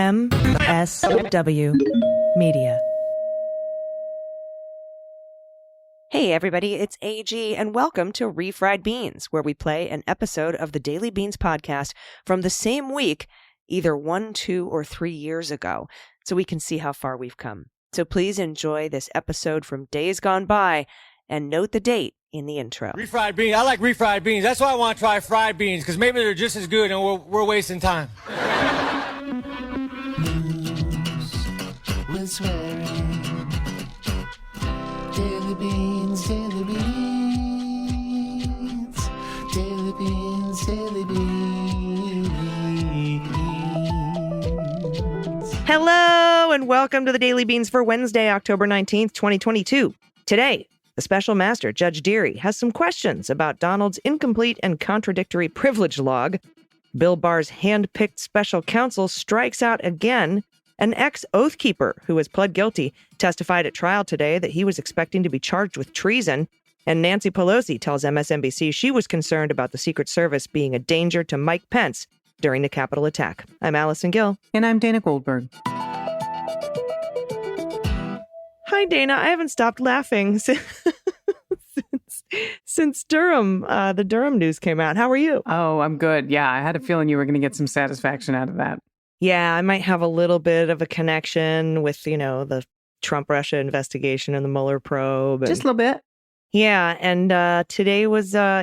MSW Media. Hey everybody, it's AG, and welcome to Refried Beans, where we play an episode of the Daily Beans podcast from the same week, either 1, 2, or 3 years ago, so we can see how far we've come. So please enjoy this episode from days gone by, and note the date in the intro. Refried beans. I like refried beans. That's why I want to try fried beans, because maybe they're just as good and we're wasting time. News with swearing. Daily beans, daily beans. Daily beans, daily beans. Hello, and welcome to the Daily Beans for Wednesday, October 19th, 2022. Today, the special master, Judge Dearie, has some questions about Donald's incomplete and contradictory privilege log. Bill Barr's handpicked special counsel strikes out again. An ex-oath keeper who has pled guilty testified at trial today that he was expecting to be charged with treason. And Nancy Pelosi tells MSNBC she was concerned about the Secret Service being a danger to Mike Pence during the Capitol attack. I'm Allison Gill. And I'm Dana Goldberg. Hi, Dana. I haven't stopped laughing since Durham, the Durham news came out. How are you? Oh, I'm good. Yeah, I had a feeling you were going to get some satisfaction out of that. Yeah, I might have a little bit of a connection with, the Trump-Russia investigation and the Mueller probe. Just a little bit. Yeah, and today was, there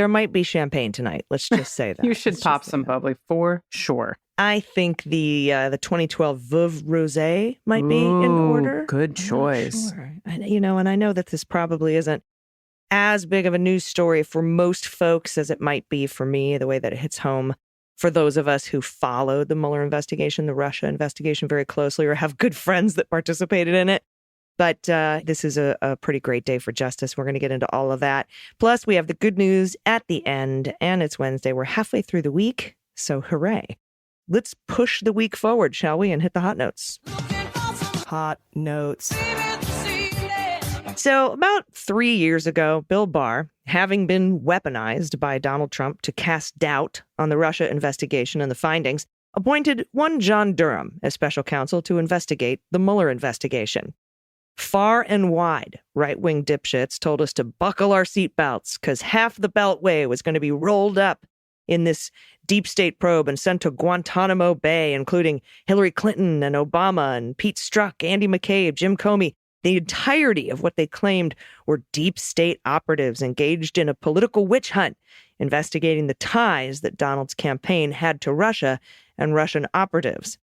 might be champagne tonight. Let's just say that. You should pop some bubbly for sure. I think the 2012 Veuve Rosé might be in order. Good choice. Sure. And I know that this probably isn't as big of a news story for most folks as it might be for me, the way that it hits home for those of us who followed the Mueller investigation, the Russia investigation very closely, or have good friends that participated in it. But this is a pretty great day for justice. We're going to get into all of that. Plus, we have the good news at the end, and it's Wednesday. We're halfway through the week, so hooray. Let's push the week forward, shall we, and hit the hot notes. Hot notes. So about 3 years ago, Bill Barr, having been weaponized by Donald Trump to cast doubt on the Russia investigation and the findings, appointed one John Durham as special counsel to investigate the Mueller investigation. Far and wide, right-wing dipshits told us to buckle our seatbelts because half the Beltway was going to be rolled up in this deep state probe and sent to Guantanamo Bay, including Hillary Clinton and Obama and Pete Strzok, Andy McCabe, Jim Comey. The entirety of what they claimed were deep state operatives engaged in a political witch hunt, investigating the ties that Donald's campaign had to Russia and Russian operatives.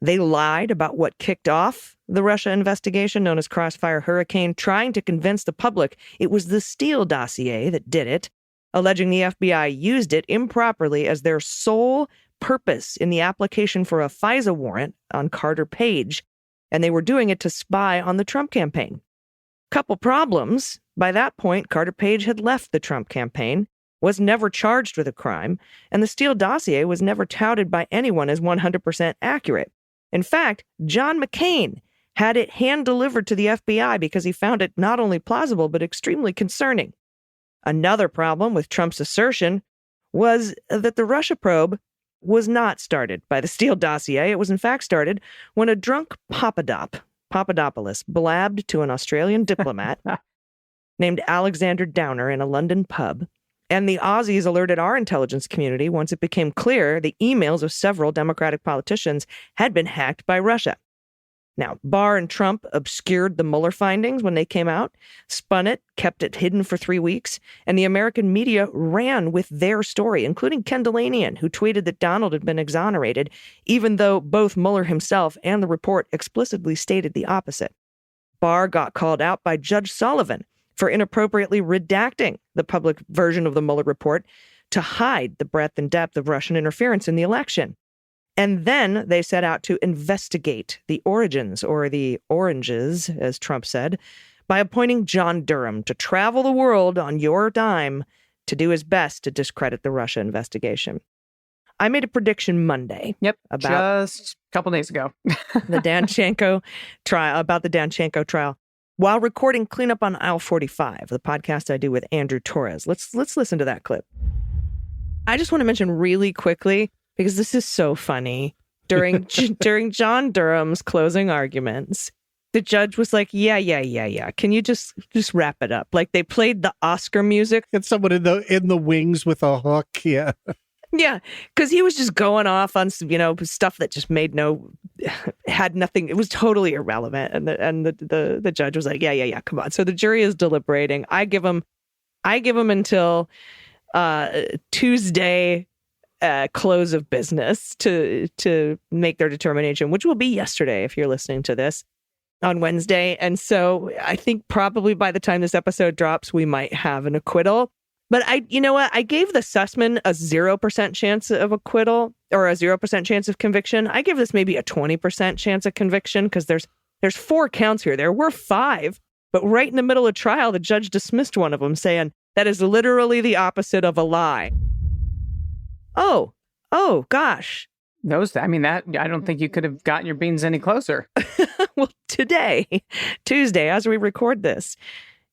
They lied about what kicked off the Russia investigation, known as Crossfire Hurricane, trying to convince the public it was the Steele dossier that did it, alleging the FBI used it improperly as their sole purpose in the application for a FISA warrant on Carter Page, and they were doing it to spy on the Trump campaign. Couple problems. By that point, Carter Page had left the Trump campaign, was never charged with a crime, and the Steele dossier was never touted by anyone as 100% accurate. In fact, John McCain had it hand-delivered to the FBI because he found it not only plausible, but extremely concerning. Another problem with Trump's assertion was that the Russia probe was not started by the Steele dossier. It was in fact started when a drunk Papadopoulos blabbed to an Australian diplomat named Alexander Downer in a London pub. And the Aussies alerted our intelligence community once it became clear the emails of several Democratic politicians had been hacked by Russia. Now, Barr and Trump obscured the Mueller findings when they came out, spun it, kept it hidden for 3 weeks, and the American media ran with their story, including Ken Delanian, who tweeted that Donald had been exonerated, even though both Mueller himself and the report explicitly stated the opposite. Barr got called out by Judge Sullivan for inappropriately redacting the public version of the Mueller report to hide the breadth and depth of Russian interference in the election. And then they set out to investigate the origins, or the oranges, as Trump said, by appointing John Durham to travel the world on your dime to do his best to discredit the Russia investigation. I made a prediction Monday. Yep, about just a couple days ago. the Danchenko trial, while recording Cleanup on Aisle 45, the podcast I do with Andrew Torres. Let's listen to that clip. I just want to mention really quickly because this is so funny. During John Durham's closing arguments, the judge was like, yeah. Can you just wrap it up? Like they played the Oscar music. And someone in the wings with a hook. Yeah. Yeah, because he was just going off on stuff that just had nothing. It was totally irrelevant, and the judge was like, yeah, come on. So the jury is deliberating. I give them until Tuesday close of business to make their determination, which will be yesterday if you're listening to this on Wednesday. And so I think probably by the time this episode drops, we might have an acquittal. But I gave the Sussman a 0% chance of acquittal or a 0% chance of conviction. I give this maybe a 20% chance of conviction because there's 4 counts here. There were 5, but right in the middle of trial, the judge dismissed one of them, saying that is literally the opposite of a lie. Oh gosh. I don't think you could have gotten your beans any closer. Well, today, Tuesday, as we record this,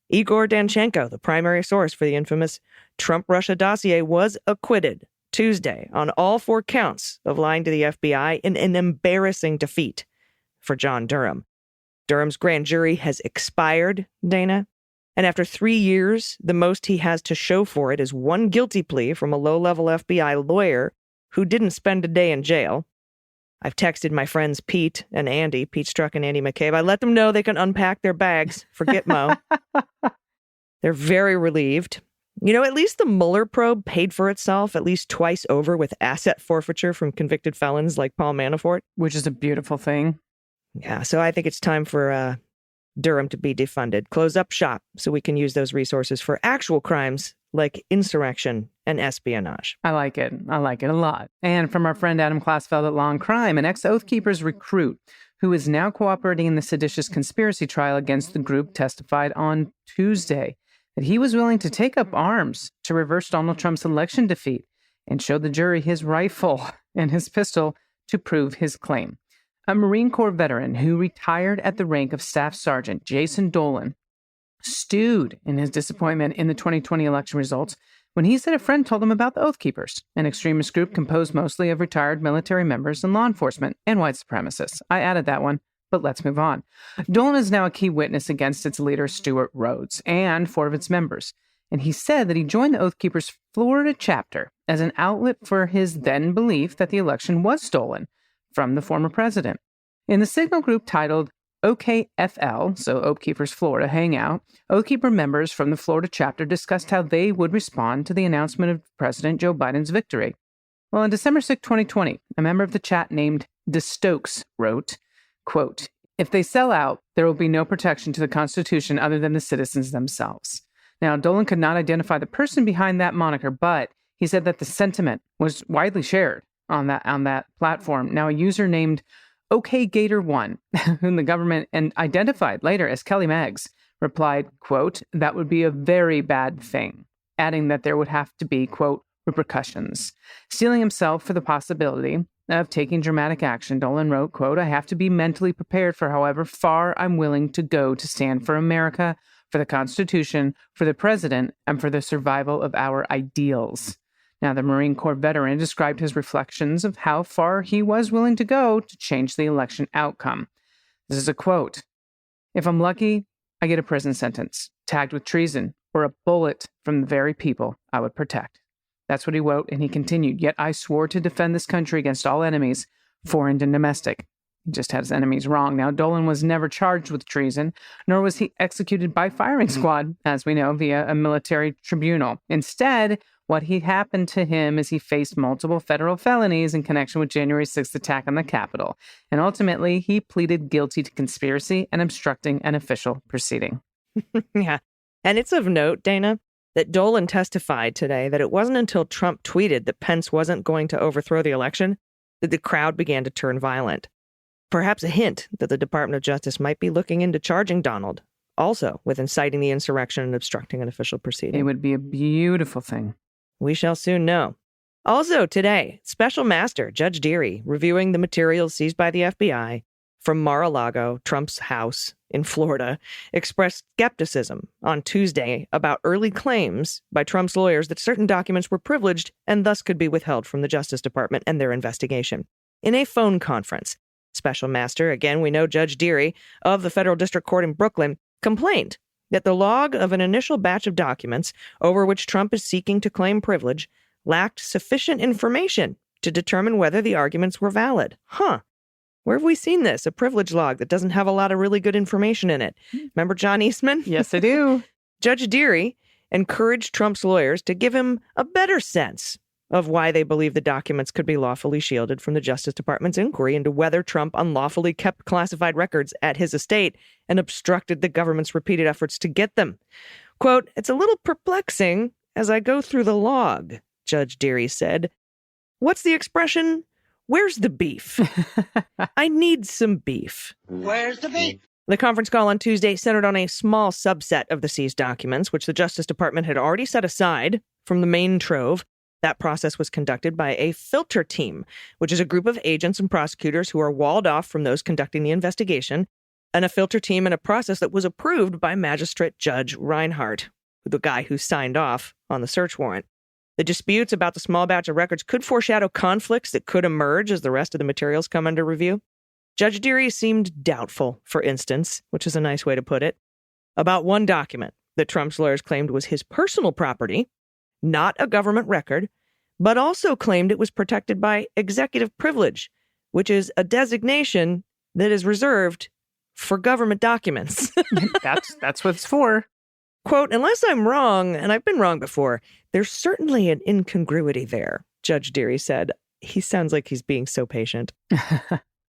Igor Danchenko, the primary source for the infamous Trump-Russia dossier, was acquitted Tuesday on all 4 counts of lying to the FBI in an embarrassing defeat for John Durham. Durham's grand jury has expired, Dana, and after 3 years, the most he has to show for it is one guilty plea from a low-level FBI lawyer who didn't spend a day in jail. I've texted my friends Pete and Andy, Pete Struck and Andy McCabe. I let them know they can unpack their bags for Gitmo. They're very relieved. At least the Mueller probe paid for itself at least twice over with asset forfeiture from convicted felons like Paul Manafort. Which is a beautiful thing. Yeah, so I think it's time for Durham to be defunded. Close up shop so we can use those resources for actual crimes like insurrection and espionage. I like it a lot. And from our friend Adam Klasfeld at Law and Crime, an ex-Oath Keepers recruit who is now cooperating in the seditious conspiracy trial against the group testified on Tuesday that he was willing to take up arms to reverse Donald Trump's election defeat and show the jury his rifle and his pistol to prove his claim. A Marine Corps veteran who retired at the rank of Staff Sergeant Jason Dolan stewed in his disappointment in the 2020 election results when he said a friend told him about the Oath Keepers, an extremist group composed mostly of retired military members and law enforcement and white supremacists. I added that one, but let's move on. Dolan is now a key witness against its leader, Stuart Rhodes, and 4 of its members. And he said that he joined the Oath Keepers Florida chapter as an outlet for his then belief that the election was stolen from the former president. In the signal group titled OKFL, so Oath Keepers Florida Hangout, Oath Keeper members from the Florida chapter discussed how they would respond to the announcement of President Joe Biden's victory. Well, on December 6, 2020, a member of the chat named DeStokes wrote, quote, "If they sell out, there will be no protection to the Constitution other than the citizens themselves." Now, Dolan could not identify the person behind that moniker, but he said that the sentiment was widely shared on that platform. Now, a user named OKGator1, whom the government and identified later as Kelly Meggs, replied, quote, "That would be a very bad thing," adding that there would have to be, quote, "repercussions." Steeling himself for the possibility of taking dramatic action, Dolan wrote, quote, "I have to be mentally prepared for however far I'm willing to go to stand for America, for the Constitution, for the president, and for the survival of our ideals." Now, the Marine Corps veteran described his reflections of how far he was willing to go to change the election outcome. This is a quote. "If I'm lucky, I get a prison sentence, tagged with treason, or a bullet from the very people I would protect." That's what he wrote, and he continued, "Yet I swore to defend this country against all enemies, foreign and domestic." He just had his enemies wrong. Now, Dolan was never charged with treason, nor was he executed by firing squad, as we know, via a military tribunal. Instead, what had happened to him is he faced multiple federal felonies in connection with January 6th attack on the Capitol. And ultimately, he pleaded guilty to conspiracy and obstructing an official proceeding. Yeah. And it's of note, Dana, that Dolan testified today that it wasn't until Trump tweeted that Pence wasn't going to overthrow the election that the crowd began to turn violent. Perhaps a hint that the Department of Justice might be looking into charging Donald, also with inciting the insurrection and obstructing an official proceeding. It would be a beautiful thing. We shall soon know. Also today, Special Master Judge Dearie reviewing the materials seized by the FBI from Mar-a-Lago, Trump's house in Florida, expressed skepticism on Tuesday about early claims by Trump's lawyers that certain documents were privileged and thus could be withheld from the Justice Department and their investigation. In a phone conference, Special Master, again we know Judge Dearie, of the Federal District Court in Brooklyn, complained that the log of an initial batch of documents over which Trump is seeking to claim privilege lacked sufficient information to determine whether the arguments were valid. Where have we seen this? A privilege log that doesn't have a lot of really good information in it. Remember John Eastman? Yes, I do. Judge Dearie encouraged Trump's lawyers to give him a better sense of why they believe the documents could be lawfully shielded from the Justice Department's inquiry into whether Trump unlawfully kept classified records at his estate and obstructed the government's repeated efforts to get them. Quote, "It's a little perplexing as I go through the log," Judge Dearie said. "What's the expression? Where's the beef? I need some beef." Where's the beef? The conference call on Tuesday centered on a small subset of the seized documents, which the Justice Department had already set aside from the main trove. That process was conducted by a filter team, which is a group of agents and prosecutors who are walled off from those conducting the investigation, and a filter team and a process that was approved by Magistrate Judge Reinhardt, the guy who signed off on the search warrant. The disputes about the small batch of records could foreshadow conflicts that could emerge as the rest of the materials come under review. Judge Dearie seemed doubtful, for instance, which is a nice way to put it, about one document that Trump's lawyers claimed was his personal property, not a government record, but also claimed it was protected by executive privilege, which is a designation that is reserved for government documents. That's what it's for. Quote, "Unless I'm wrong, and I've been wrong before, there's certainly an incongruity there," Judge Dearie said. He sounds like he's being so patient.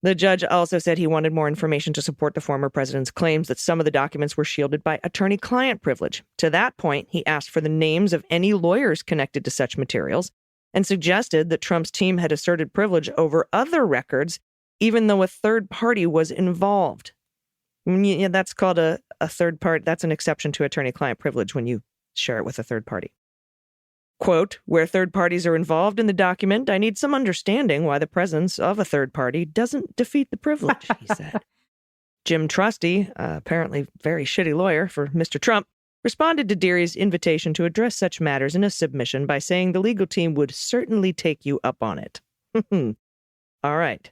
The judge also said he wanted more information to support the former president's claims that some of the documents were shielded by attorney-client privilege. To that point, he asked for the names of any lawyers connected to such materials and suggested that Trump's team had asserted privilege over other records, even though a third party was involved. Yeah, that's called a third party. That's an exception to attorney-client privilege when you share it with a third party. Quote, "Where third parties are involved in the document, I need some understanding why the presence of a third party doesn't defeat the privilege," he said. Jim Trusty, apparently very shitty lawyer for Mr. Trump, responded to Dearie's invitation to address such matters in a submission by saying the legal team would certainly take you up on it. All right.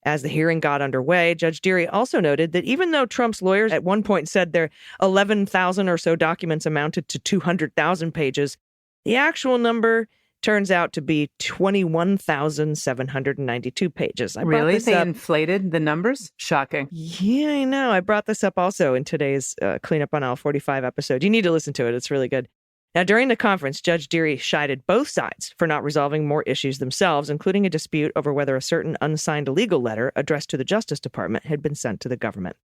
As the hearing got underway, Judge Dearie also noted that even though Trump's lawyers at one point said their 11,000 or so documents amounted to 200,000 pages, the actual number turns out to be 21,792 pages. Really? They inflated the numbers? Shocking. Yeah, I know. I brought this up also in today's Cleanup on Aisle 45 episode. You need to listen to it. It's really good. Now, during the conference, Judge Dearie chided both sides for not resolving more issues themselves, including a dispute over whether a certain unsigned legal letter addressed to the Justice Department had been sent to the government.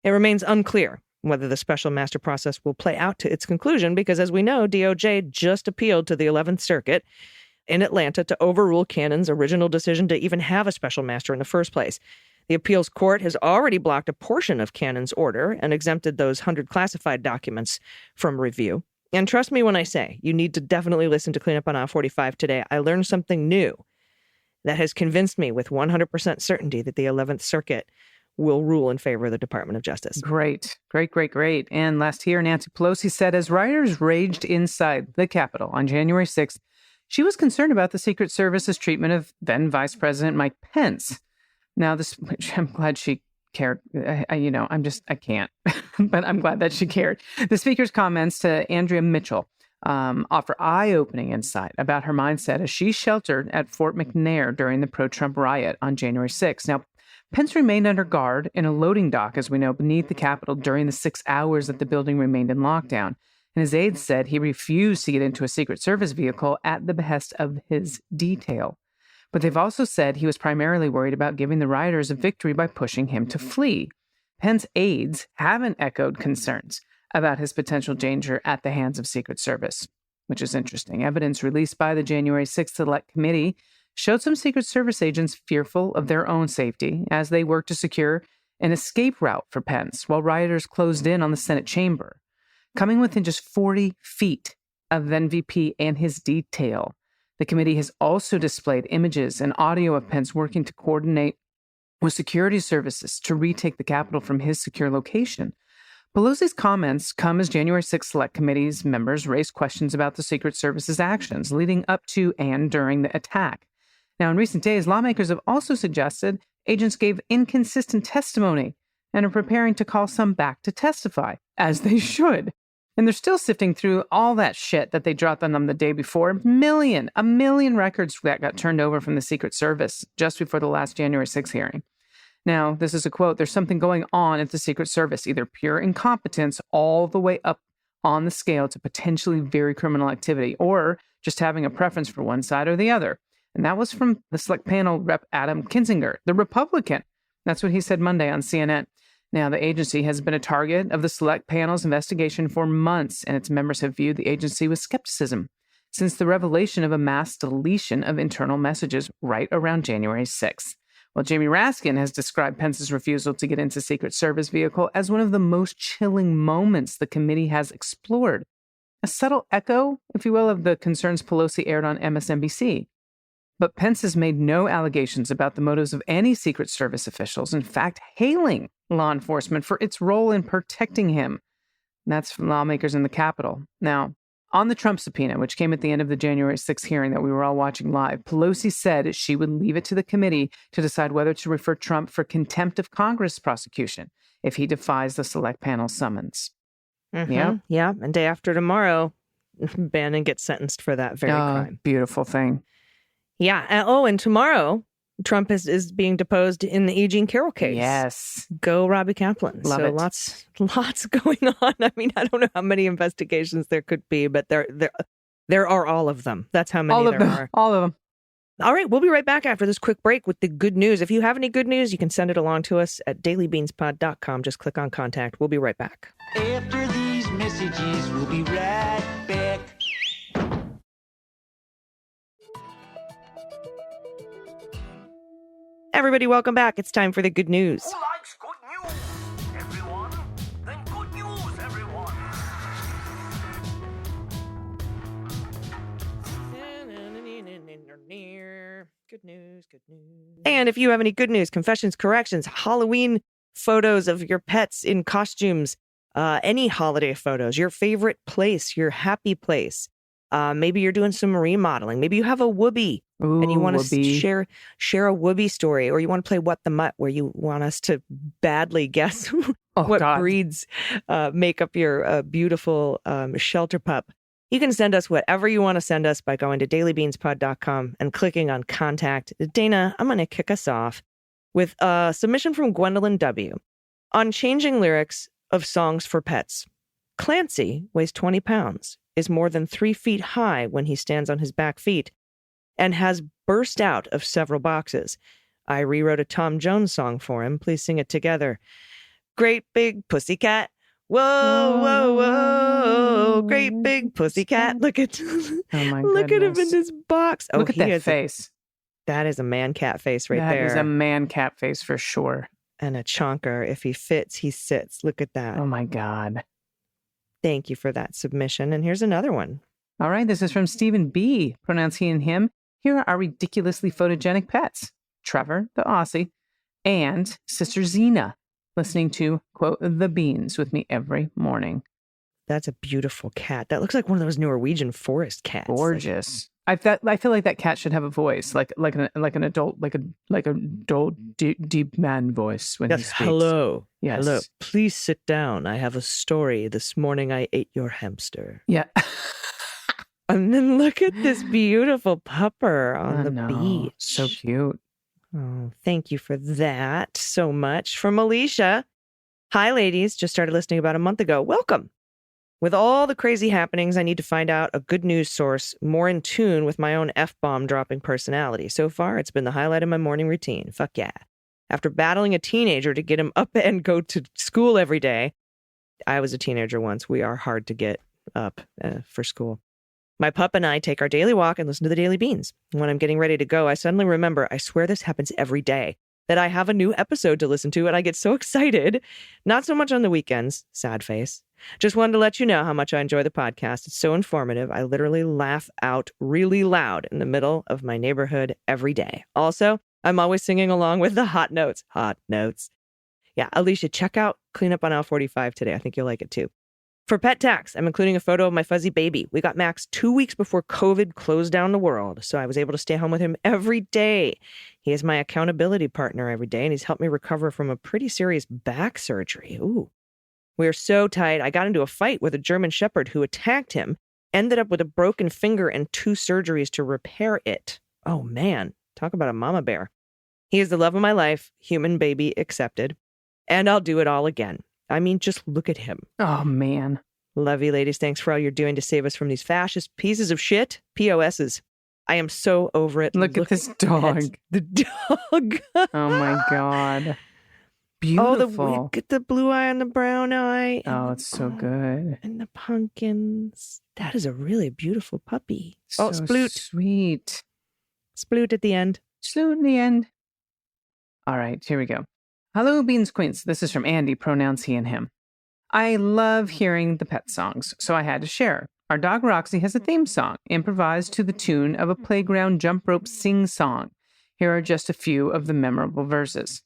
It remains unclear whether the special master process will play out to its conclusion because, as we know, DOJ just appealed to the 11th Circuit in Atlanta to overrule Cannon's original decision to even have a special master in the first place. The appeals court has already blocked a portion of Cannon's order and exempted those 100 classified documents from review. And trust me when I say, you need to definitely listen to Cleanup on Aisle 45 today. I learned something new that has convinced me with 100% certainty that the 11th Circuit will rule in favor of the Department of Justice. Great. And last year, Nancy Pelosi said as rioters raged inside the Capitol on January 6th, she was concerned about the Secret Service's treatment of then Vice President Mike Pence. Now, which I'm glad she cared. I can't, but I'm glad that she cared. The speaker's comments to Andrea Mitchell offer eye-opening insight about her mindset as she sheltered at Fort McNair during the pro-Trump riot on January 6th. Now, Pence remained under guard in a loading dock, as we know, beneath the Capitol during the 6 hours that the building remained in lockdown. And his aides said he refused to get into a Secret Service vehicle at the behest of his detail. But they've also said he was primarily worried about giving the rioters a victory by pushing him to flee. Pence's aides haven't echoed concerns about his potential danger at the hands of Secret Service, which is interesting. Evidence released by the January 6th Select Committee showed some Secret Service agents fearful of their own safety as they worked to secure an escape route for Pence while rioters closed in on the Senate chamber, coming within just 40 feet of MVP and his detail. The committee has also displayed images and audio of Pence working to coordinate with security services to retake the Capitol from his secure location. Pelosi's comments come as January 6th Select Committee's members raised questions about the Secret Service's actions leading up to and during the attack. Now, in recent days, lawmakers have also suggested agents gave inconsistent testimony and are preparing to call some back to testify, as they should. And they're still sifting through all that shit that they dropped on them the day before. A million records that got turned over from the Secret Service just before the last January 6th hearing. Now, this is a quote, "There's something going on at the Secret Service, either pure incompetence all the way up on the scale to potentially very criminal activity, or just having a preference for one side or the other." And that was from the Select Panel Rep. Adam Kinzinger, the Republican. That's what he said Monday on CNN. Now, the agency has been a target of the Select Panel's investigation for months, and its members have viewed the agency with skepticism since the revelation of a mass deletion of internal messages right around January 6th. Well, Jamie Raskin has described Pence's refusal to get into Secret Service vehicle as one of the most chilling moments the committee has explored. A subtle echo, if you will, of the concerns Pelosi aired on MSNBC. But Pence has made no allegations about the motives of any Secret Service officials, in fact, hailing law enforcement for its role in protecting him. And that's from lawmakers in the Capitol. Now, on the Trump subpoena, which came at the end of the January 6th hearing that we were all watching live, Pelosi said she would leave it to the committee to decide whether to refer Trump for contempt of Congress prosecution if he defies the Select Panel summons. Yeah. And day after tomorrow, Bannon gets sentenced for that very crime. Beautiful thing. Yeah. And tomorrow, Trump is being deposed in the E. Jean Carroll case. Yes. Go Robbie Kaplan. Love it. Lots going on. I mean, I don't know how many investigations there could be, but there are all of them. That's how many there are. All of them. All right. We'll be right back after this quick break with the good news. If you have any good news, you can send it along to us at dailybeanspod.com. Just click on contact. We'll be right back. After these messages, we'll be right back. Everybody, welcome back. It's time for the good news. Who likes good news, everyone? Then good news, everyone. Good news, good news. And if you have any good news, confessions, corrections, Halloween photos of your pets in costumes, any holiday photos, your favorite place, your happy place. Maybe you're doing some remodeling. Maybe you have a whoopee. Ooh, and you want to Whoopi. share a whoopee story, or you want to play What the Mutt, where you want us to badly guess Oh, what God. breeds make up your beautiful shelter pup. You can send us whatever you want to send us by going to dailybeanspod.com and clicking on contact. Dana, I'm going to kick us off with a submission from Gwendolyn W. on changing lyrics of songs for pets. Clancy weighs 20 pounds, is more than 3 feet high when he stands on his back feet, and has burst out of several boxes. I rewrote a Tom Jones song for him. Please sing it together. Great big pussycat. Whoa, whoa, whoa. Great big pussycat. Look at Oh my look at him in goodness. this box. Oh, Look at he that has face. that is a man cat face right That there. is a man cat face for sure. And a chonker. If he fits, he sits. Look at that. Oh my God. Thank you for that submission. And here's another one. All right, this is from Stephen B. Pronouns he and him. Here are our ridiculously photogenic pets. Trevor, the Aussie, and Sister Zena, listening to, quote, The Beans with me every morning. That's a beautiful cat. That looks like one of those Norwegian forest cats. Gorgeous. I feel like that cat should have a voice, like an adult, like adult deep man voice when he Yes, speaks. hello. Yes. Hello. Please sit down. I have a story. This morning I ate your hamster. Yeah. And then look at this beautiful pupper on I the know. beach. So cute. Oh, thank you for that so much. From Alicia. Hi, ladies. Just started listening about a month ago. Welcome. With all the crazy happenings, I need to find out a good news source more in tune with my own F-bomb dropping personality. So far, it's been the highlight of my morning routine. Fuck yeah. After battling a teenager to get him up and go to school every day. I was a teenager once. We are hard to get up for school. My pup and I take our daily walk and listen to the Daily Beans. When I'm getting ready to go, I suddenly remember, I swear this happens every day, that I have a new episode to listen to, and I get so excited. Not so much on the weekends. Sad face. Just wanted to let you know how much I enjoy the podcast. It's so informative. I literally laugh out really loud in the middle of my neighborhood every day. Also, I'm always singing along with the hot notes. Hot notes. Yeah, Alicia, check out Cleanup on Aisle 45 today. I think you'll like it too. For pet tax, I'm including a photo of my fuzzy baby. We got Max 2 weeks before COVID closed down the world, so I was able to stay home with him every day. He is my accountability partner every day, and he's helped me recover from a pretty serious back surgery. Ooh. We are so tight. I got into a fight with a German Shepherd who attacked him, ended up with a broken finger and 2 surgeries to repair it. Oh, man. Talk about a mama bear. He is the love of my life, human baby accepted, and I'll do it all again. I mean, just look at him. Oh, man. Love you, ladies. Thanks for all you're doing to save us from these fascist pieces of shit. POSs. I am so over it. Look at this dog. The dog. Oh, my God. Beautiful. Oh, look at the blue eye and the brown eye. Oh, it's so good. And the pumpkins. That is a really beautiful puppy. So sploot. Sweet. Sploot at the end. Sploot in the end. All right, here we go. Hello, Beans Queens. This is from Andy, pronouns he and him. I love hearing the pet songs, so I had to share. Our dog Roxy has a theme song, improvised to the tune of a playground jump rope sing song. Here are just a few of the memorable verses.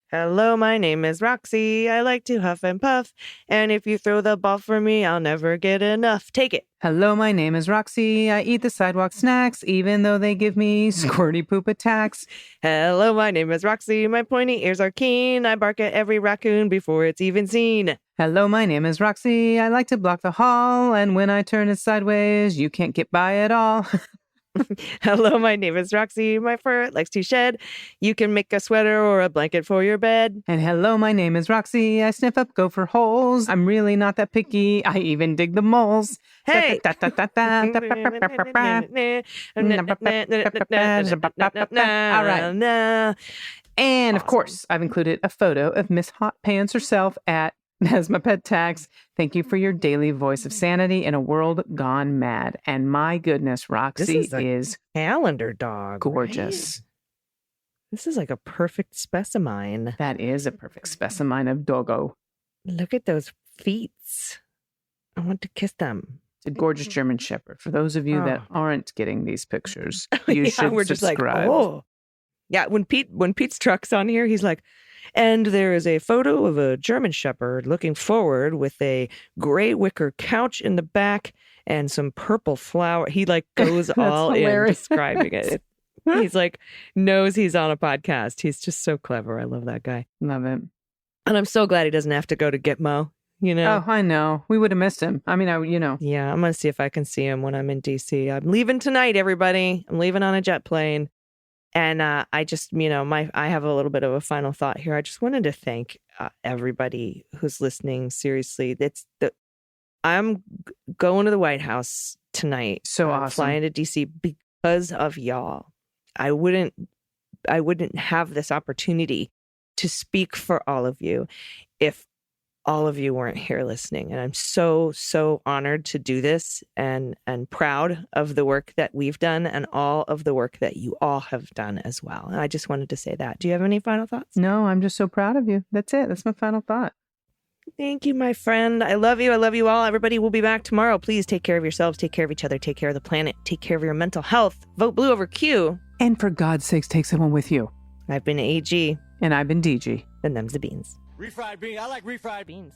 Hello, my name is Roxy. I like to huff and puff. And if you throw the ball for me, I'll never get enough. Take it. Hello, my name is Roxy. I eat the sidewalk snacks, even though they give me squirty poop attacks. Hello, my name is Roxy. My pointy ears are keen. I bark at every raccoon before it's even seen. Hello, my name is Roxy. I like to block the hall. And when I turn it sideways, you can't get by at all. Hello, my name is Roxy. My fur likes to shed. You can make a sweater or a blanket for your bed. And hello, my name is Roxy. I sniff up gopher holes. I'm really not that picky. I even dig the moles. Hey! All right. And of course, I've included a photo of Miss Hot Pants herself as my pet tax. Thank you for your daily voice of sanity in a world gone mad. And my goodness, Roxy is calendar dog. Gorgeous. Right? This is like a perfect specimen. That is a perfect specimen of doggo. Look at those feet. I want to kiss them. It's a gorgeous German Shepherd. For those of you that aren't getting these pictures, you should we're subscribe. Just like, oh. Yeah, when Pete's truck's on here, he's like, and there is a photo of a German Shepherd looking forward with a gray wicker couch in the back and some purple flower. He like goes all in describing it. He's like, knows he's on a podcast. He's just so clever. I love that guy. Love it. And I'm so glad he doesn't have to go to Gitmo, you know? Oh, I know. We would have missed him. I mean, Yeah, I'm going to see if I can see him when I'm in D.C. I'm leaving tonight, everybody. I'm leaving on a jet plane. And I just, I have a little bit of a final thought here. I just wanted to thank everybody who's listening. Seriously, I'm going to the White House tonight. So awesome. Flying to DC because of y'all. I wouldn't have this opportunity to speak for all of you if all of you weren't here listening. And I'm so, so honored to do this and proud of the work that we've done and all of the work that you all have done as well. And I just wanted to say that. Do you have any final thoughts? No, I'm just so proud of you. That's it. That's my final thought. Thank you, my friend. I love you. I love you all. Everybody will be back tomorrow. Please take care of yourselves. Take care of each other. Take care of the planet. Take care of your mental health. Vote blue over Q. And for God's sakes, take someone with you. I've been AG. And I've been DG. And them's the beans. Refried beans. I like refried Beans.